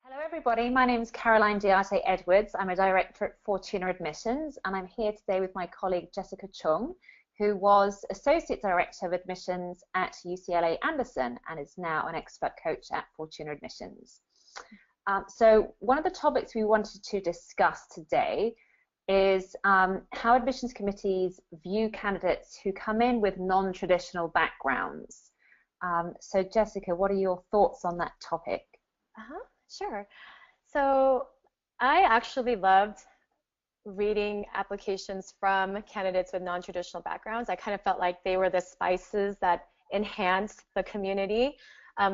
Hello everybody, my name is Caroline Diarte Edwards. I'm a director at Fortuna Admissions and I'm here today with my colleague Jessica Chung, who was Associate Director of Admissions at UCLA Anderson and is now an expert coach at Fortuna Admissions. So one of the topics we wanted to discuss today is how admissions committees view candidates who come in with non-traditional backgrounds. So Jessica, what are your thoughts on that topic? Sure. So I actually loved reading applications from candidates with non-traditional backgrounds. I kind of felt like they were the spices that enhanced the community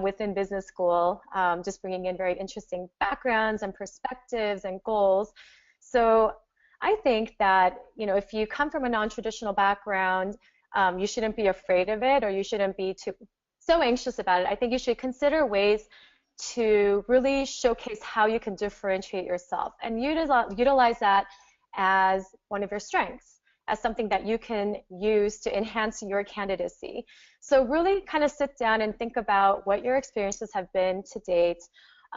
within business school, just bringing in very interesting backgrounds and perspectives and goals. So I think that, if you come from a non-traditional background, you shouldn't be afraid of it, or you shouldn't be so anxious about it. I think you should consider ways to really showcase how you can differentiate yourself and utilize that as one of your strengths, as something that you can use to enhance your candidacy. So really kind of sit down and think about what your experiences have been to date,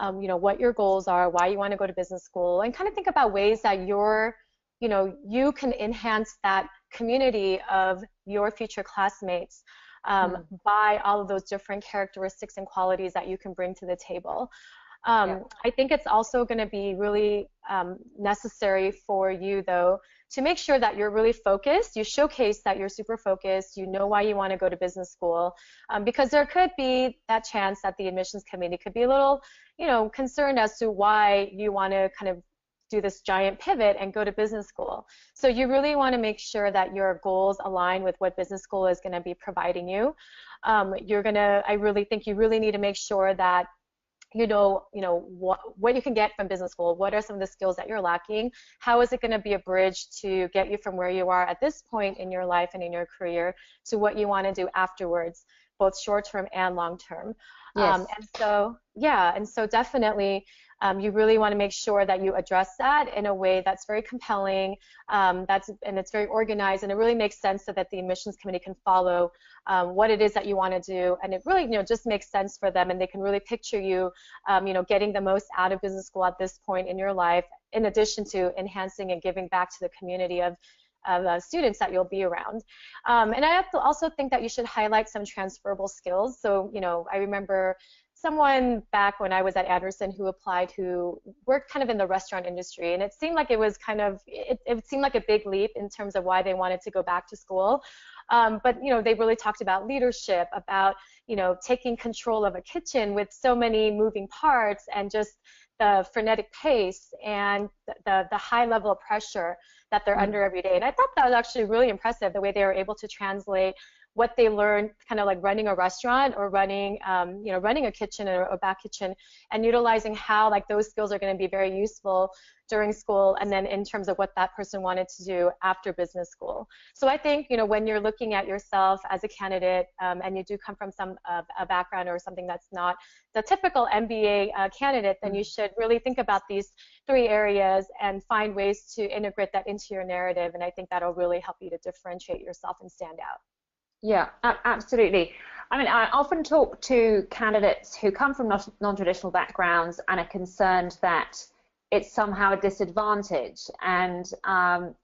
what your goals are, why you want to go to business school, and kind of think about ways that you can enhance that community of your future classmates by all of those different characteristics and qualities that you can bring to the table. I think it's also going to be really necessary for you, though, to make sure that you're really focused. You showcase that you're super focused. You know why you want to go to business school, because there could be that chance that the admissions committee could be a little, concerned as to why you want to kind of do this giant pivot and go to business school. So you really want to make sure that your goals align with what business school is going to be providing you. I really think you really need to make sure that what you can get from business school. What are some of the skills that you're lacking? How is it going to be a bridge to get you from where you are at this point in your life and in your career to what you want to do afterwards, both short-term and long-term? Yes. And so definitely you really want to make sure that you address that in a way that's very compelling, and it's very organized, and it really makes sense so that the admissions committee can follow what it is that you want to do, and it really just makes sense for them, and they can really picture you getting the most out of business school at this point in your life, in addition to enhancing and giving back to the community of students that you'll be around. And I also think that you should highlight some transferable skills. So, I remember someone back when I was at Anderson who applied who worked kind of in the restaurant industry, and it seemed like it was it seemed like a big leap in terms of why they wanted to go back to school. But they really talked about leadership, about taking control of a kitchen with so many moving parts, and just the frenetic pace and the high level of pressure that they're under every day. And I thought that was actually really impressive, the way they were able to translate what they learned kind of like running a restaurant or running a kitchen or a back kitchen, and utilizing how like those skills are going to be very useful during school, and then in terms of what that person wanted to do after business school. So I think when you're looking at yourself as a candidate, and you do come from a background or something that's not the typical MBA candidate, then you should really think about these three areas and find ways to integrate that into your narrative, and I think that'll really help you to differentiate yourself and stand out. Yeah, absolutely. I mean, I often talk to candidates who come from non-traditional backgrounds and are concerned that it's somehow a disadvantage, and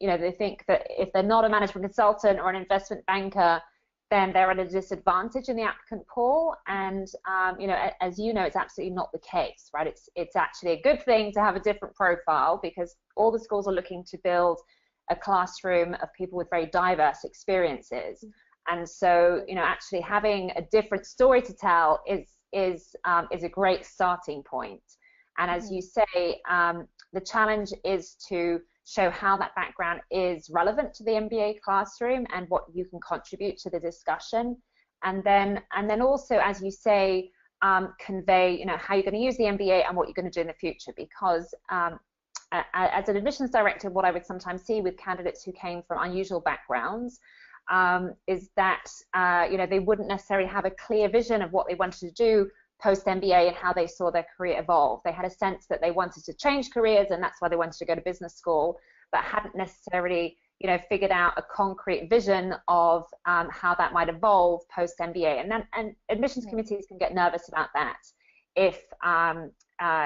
they think that if they're not a management consultant or an investment banker, then they're at a disadvantage in the applicant pool. And as you know, it's absolutely not the case, right? It's actually a good thing to have a different profile, because all the schools are looking to build a classroom of people with very diverse experiences. And so, actually having a different story to tell is a great starting point. And as you say, the challenge is to show how that background is relevant to the MBA classroom and what you can contribute to the discussion. And then also, as you say, convey, how you're going to use the MBA and what you're going to do in the future. Because as an admissions director, what I would sometimes see with candidates who came from unusual backgrounds is that they wouldn't necessarily have a clear vision of what they wanted to do post-MBA and how they saw their career evolve. They had a sense that they wanted to change careers, and that's why they wanted to go to business school, but hadn't necessarily figured out a concrete vision of how that might evolve post-MBA. And admissions committees can get nervous about that if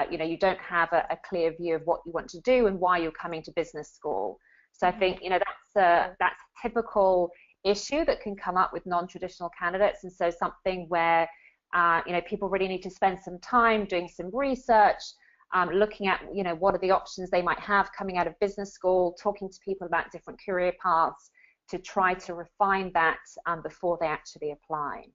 you don't have a clear view of what you want to do and why you're coming to business school. So I think, that's a typical issue that can come up with non-traditional candidates, and so something where people really need to spend some time doing some research, looking at what are the options they might have coming out of business school, talking to people about different career paths to try to refine that before they actually apply.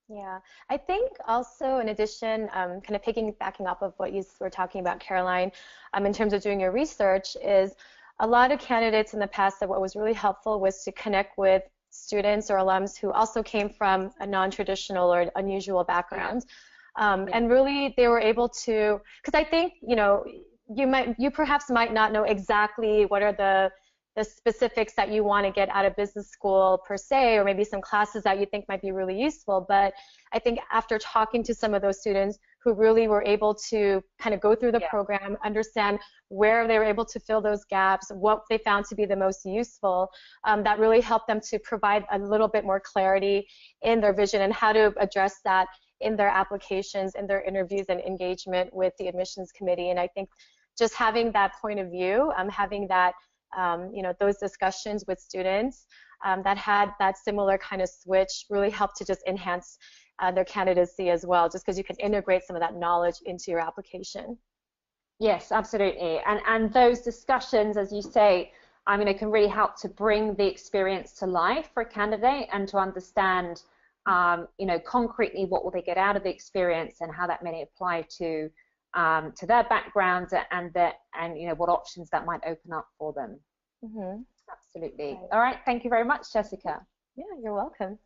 Yeah, I think also in addition, kind of piggybacking off of what you were talking about, Caroline, in terms of doing your research, is a lot of candidates in the past that what was really helpful was to connect with students or alums who also came from a non-traditional or unusual background. And really they were able to, because I think, you perhaps might not know exactly what are the specifics that you want to get out of business school per se, or maybe some classes that you think might be really useful. But I think after talking to some of those students who really were able to kind of go through the program, understand where they were able to fill those gaps, what they found to be the most useful, that really helped them to provide a little bit more clarity in their vision and how to address that in their applications, in their interviews and engagement with the admissions committee. And I think just having that point of view, having that those discussions with students that had that similar kind of switch really helped to just enhance their candidacy as well, just because you can integrate some of that knowledge into your application. Yes, absolutely. And those discussions, as you say, can really help to bring the experience to life for a candidate and to understand, concretely what will they get out of the experience and how that may apply to their backgrounds and what options that might open up for them. Absolutely. Right. All right. Thank you very much, Jessica. Yeah, you're welcome.